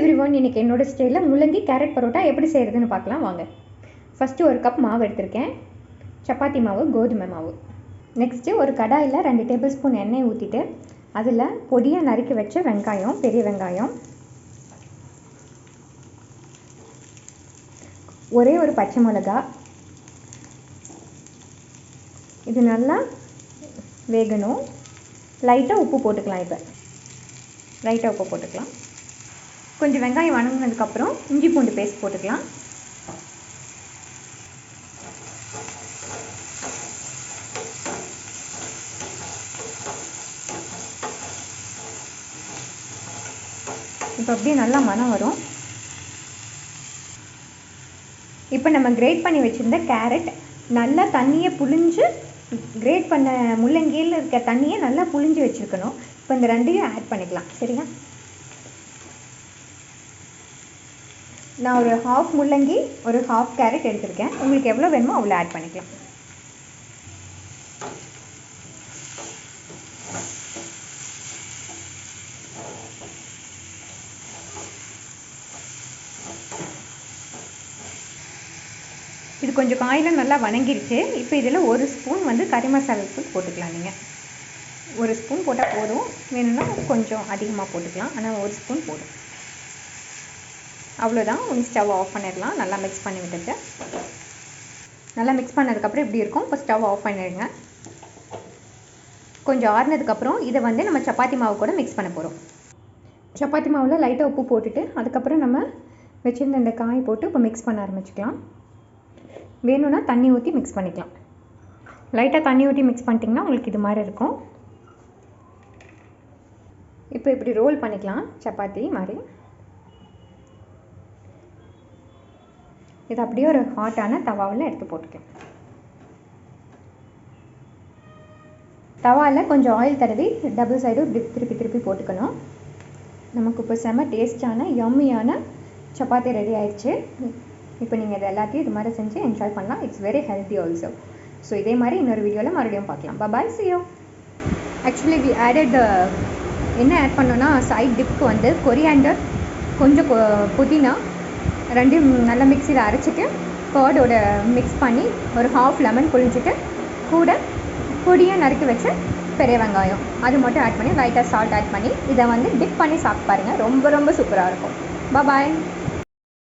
Everyone, இன்னைக்கு என்னோட ஸ்டைலில் முள்ளங்கி கேரட் பரோட்டா எப்படி செய்கிறதுன்னு பார்க்கலாம் வாங்க. ஃபஸ்ட்டு ஒரு கப் மாவு எடுத்திருக்கேன், சப்பாத்தி மாவு, கோதுமை மாவு. நெக்ஸ்ட்டு ஒரு கடாயில் 2 டேபிள் ஸ்பூன் எண்ணெய் ஊற்றிட்டு அதில் பொடியாக நறுக்கி வச்ச வெங்காயம், பெரிய வெங்காயம், ஒரே ஒரு பச்சை மிளகா, இது நல்லா வேகணும். லைட்டாக உப்பு போட்டுக்கலாம். இப்போ லைட்டாக உப்பு போட்டுக்கலாம். கொஞ்சம் வெங்காயம் வணங்கினதுக்கப்புறம் இஞ்சி பூண்டு பேஸ்ட் போட்டுக்கலாம். இப்போ அப்படியே நல்லா மணம் வரும். இப்போ நம்ம கிரேட் பண்ணி வச்சுருந்த கேரட் நல்லா தண்ணியை புழிஞ்சு, கிரேட் பண்ண முள்ளங்கியில் இருக்க தண்ணியை நல்லா புழிஞ்சு வச்சுருக்கணும். இப்போ இந்த ரெண்டையும் ஆட் பண்ணிக்கலாம். சரியா? நான் ஒரு ஹாஃப் முள்ளங்கி, ஒரு ஹாஃப் கேரட் எடுத்திருக்கேன். உங்களுக்கு எவ்வளோ வேணுமோ அவ்வளோ ஆட் பண்ணிக்கலாம். இது கொஞ்சம் காயில் நல்லா வணங்கிருச்சு. இப்போ இதில் ஒரு ஸ்பூன் கறி மசாலா தூள் போட்டுக்கலாம். நீங்கள் ஒரு ஸ்பூன் போட்டால் போதும், வேணும்னா கொஞ்சம் அதிகமாக போட்டுக்கலாம். ஆனால் ஒரு ஸ்பூன் போதும். அவ்வளோதான். ஸ்டவ் ஆஃப் பண்ணிடலாம். நல்லா மிக்ஸ் பண்ணி விட்டுட்டு, நல்லா மிக்ஸ் பண்ணதுக்கப்புறம் இப்படி இருக்கும். இப்போ ஸ்டவ் ஆஃப் பண்ணிடுங்க. கொஞ்சம் ஆறுனதுக்கப்புறம் இதை நம்ம சப்பாத்தி மாவு கூட மிக்ஸ் பண்ண போகிறோம். சப்பாத்தி மாவில் லைட்டாக உப்பு போட்டுட்டு அதுக்கப்புறம் நம்ம வச்சுருந்த இந்த காய் போட்டு இப்போ மிக்ஸ் பண்ண ஆரம்பிச்சிக்கலாம். வேணும்னா தண்ணி ஊற்றி மிக்ஸ் பண்ணிக்கலாம். லைட்டாக தண்ணி ஊற்றி மிக்ஸ் பண்ணிட்டிங்கன்னா உங்களுக்கு இது மாதிரி இருக்கும். இப்போ இப்படி ரோல் பண்ணிக்கலாம் சப்பாத்தி மாதிரி. இது அப்படியே ஒரு ஹாட்டான தவாவில் எடுத்து போட்டுக்கலாம். தவாவில் கொஞ்சம் ஆயில் தடவி டபுள் சைடும் திருப்பி போட்டுக்கணும். நமக்கு இப்போ செம டேஸ்டான யம்மியான சப்பாத்தி ரெடி ஆயிடுச்சு. இப்போ நீங்கள் இது எல்லாத்தையும் இது மாதிரி செஞ்சு என்ஜாய் பண்ணலாம். It's very healthy also. So இதே மாதிரி இன்னொரு வீடியோவில் மறுபடியும் பார்க்கலாம். Bye, see you. Actually we added என்ன ஆட் பண்ணோன்னா, சைட் டிப்க்கு கொரியாண்டர், கொஞ்சம் புதினா, ரெண்டையும் நல்லா மிக்சியில் அரைச்சிட்டு கர்டோட மிக்ஸ் பண்ணி ஒரு ஹாஃப் லெமன் புழிஞ்சிட்டு கூட பொடியாக நறுக்கி வச்சு பெரிய வெங்காயம் அது மட்டும் ஆட் பண்ணி லைட்டாக சால்ட் ஆட் பண்ணி இதை டிப் பண்ணி சாப்பிட்டு பாருங்கள். ரொம்ப ரொம்ப சூப்பராக இருக்கும். பாய்.